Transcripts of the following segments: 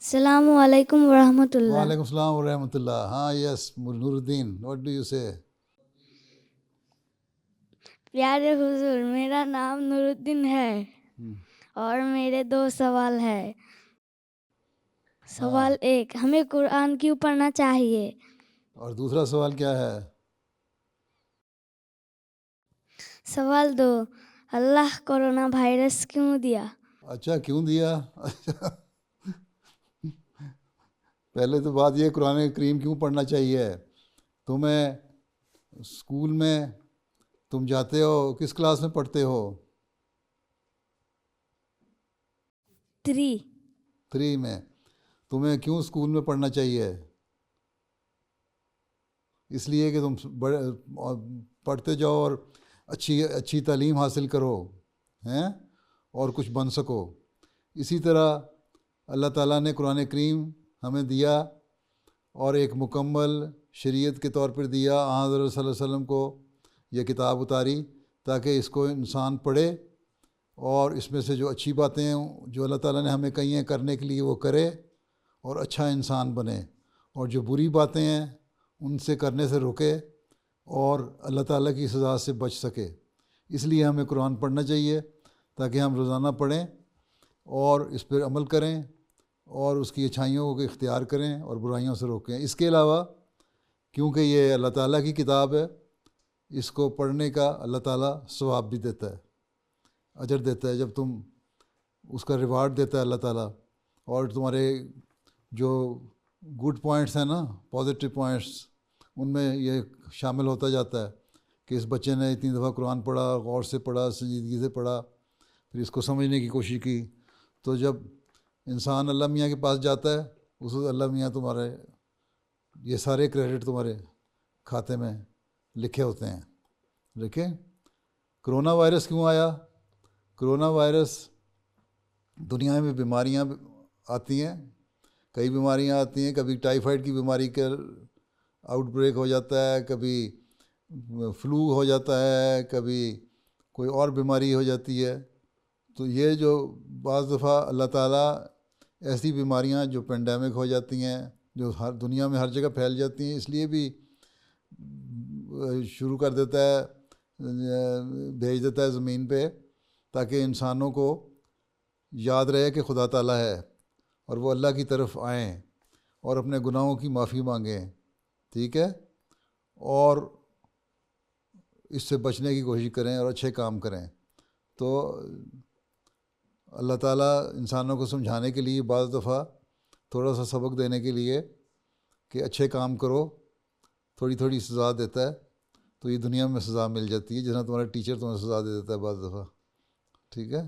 السلام علیکم ورحمۃ اللہ۔ وعلیکم السلام ورحمۃ اللہ. ہاں یس نور الدین, what do you say? پیارے حضور، میرا نام نور الدین ہے اور میرے 2 سوال ہے۔ سوال 1، ہمیں قرآن کیوں پڑھنا چاہیے؟ اور دوسرا سوال کیا ہے؟ سوال 2، اللہ کورونا وائرس کیوں دیا؟ اچھا کیوں دیا؟ پہلے تو بات یہ قرآن کریم کیوں پڑھنا چاہیے. تمہیں اسکول میں تم جاتے ہو، کس کلاس میں پڑھتے ہو؟ 3 میں. تمہیں کیوں اسکول میں پڑھنا چاہیے؟ اس لیے کہ تم پڑھتے جاؤ اور اچھی تعلیم حاصل کرو ہیں اور کچھ بن سکو. اسی طرح اللہ تعالیٰ نے قرآن کریم ہمیں دیا اور ایک مکمل شریعت کے طور پر دیا. حضرت صلی اللہ علیہ وسلم کو یہ کتاب اتاری تاکہ اس کو انسان پڑھے اور اس میں سے جو اچھی باتیں ہیں جو اللہ تعالیٰ نے ہمیں کہی ہیں کرنے کے لیے وہ کرے اور اچھا انسان بنے، اور جو بری باتیں ہیں ان سے کرنے سے رکے اور اللہ تعالیٰ کی سزا سے بچ سکے. اس لیے ہمیں قرآن پڑھنا چاہیے تاکہ ہم روزانہ پڑھیں اور اس پر عمل کریں اور اس کی اچھائیوں کو اختیار کریں اور برائیوں سے روکیں. اس کے علاوہ کیونکہ یہ اللہ تعالیٰ کی کتاب ہے، اس کو پڑھنے کا اللہ تعالیٰ ثواب بھی دیتا ہے، اجر دیتا ہے. جب تم اس کا ریوارڈ دیتا ہے اللہ تعالیٰ، اور تمہارے جو گڈ پوائنٹس ہیں نا، پازیٹیو پوائنٹس، ان میں یہ شامل ہوتا جاتا ہے کہ اس بچے نے اتنی دفعہ قرآن پڑھا، غور سے پڑھا، سنجیدگی سے پڑھا، پھر اس کو سمجھنے کی کوشش کی. تو جب انسان اللہ میاں کے پاس جاتا ہے، اس وقت اللہ میاں تمہارے یہ سارے کریڈٹ تمہارے کھاتے میں لکھے ہوتے ہیں. دیکھیں کرونا وائرس کیوں آیا؟ کرونا وائرس دنیا میں بیماریاں آتی ہیں، کئی بیماریاں آتی ہیں. کبھی ٹائیفائڈ کی بیماری کا آؤٹ بریک ہو جاتا ہے، کبھی فلو ہو جاتا ہے، کبھی کوئی اور بیماری ہو جاتی ہے. تو یہ جو بعض دفعہ اللہ تعالیٰ ایسی بیماریاں جو پینڈیمک ہو جاتی ہیں، جو ہر دنیا میں ہر جگہ پھیل جاتی ہیں، اس لیے بھی شروع کر دیتا ہے، بھیج دیتا ہے زمین پہ تاکہ انسانوں کو یاد رہے کہ خدا تعالیٰ ہے اور وہ اللہ کی طرف آئیں اور اپنے گناہوں کی معافی مانگیں. ٹھیک ہے، اور اس سے بچنے کی کوشش کریں اور اچھے کام کریں. تو اللہ تعالیٰ انسانوں کو سمجھانے کے لیے بعض دفعہ تھوڑا سا سبق دینے کے لیے کہ اچھے کام کرو، تھوڑی تھوڑی سزا دیتا ہے. تو یہ دنیا میں سزا مل جاتی ہے، جس طرح تمہارا ٹیچر تمہیں سزا دے دیتا ہے بعض دفعہ. ٹھیک ہے،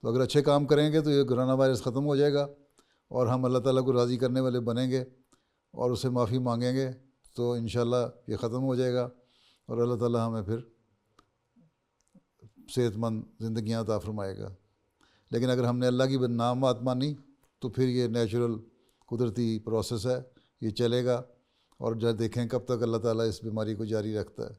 تو اگر اچھے کام کریں گے تو یہ کرونا وائرس ختم ہو جائے گا اور ہم اللہ تعالیٰ کو راضی کرنے والے بنیں گے اور اسے معافی مانگیں گے، تو انشاءاللہ یہ ختم ہو جائے گا اور اللہ تعالیٰ ہمیں پھر صحت مند زندگیاں عطا فرمائے گا. لیکن اگر ہم نے اللہ کی نام بات مانی تو پھر یہ نیچرل قدرتی پروسیس ہے، یہ چلے گا اور جو دیکھیں کب تک اللہ تعالیٰ اس بیماری کو جاری رکھتا ہے.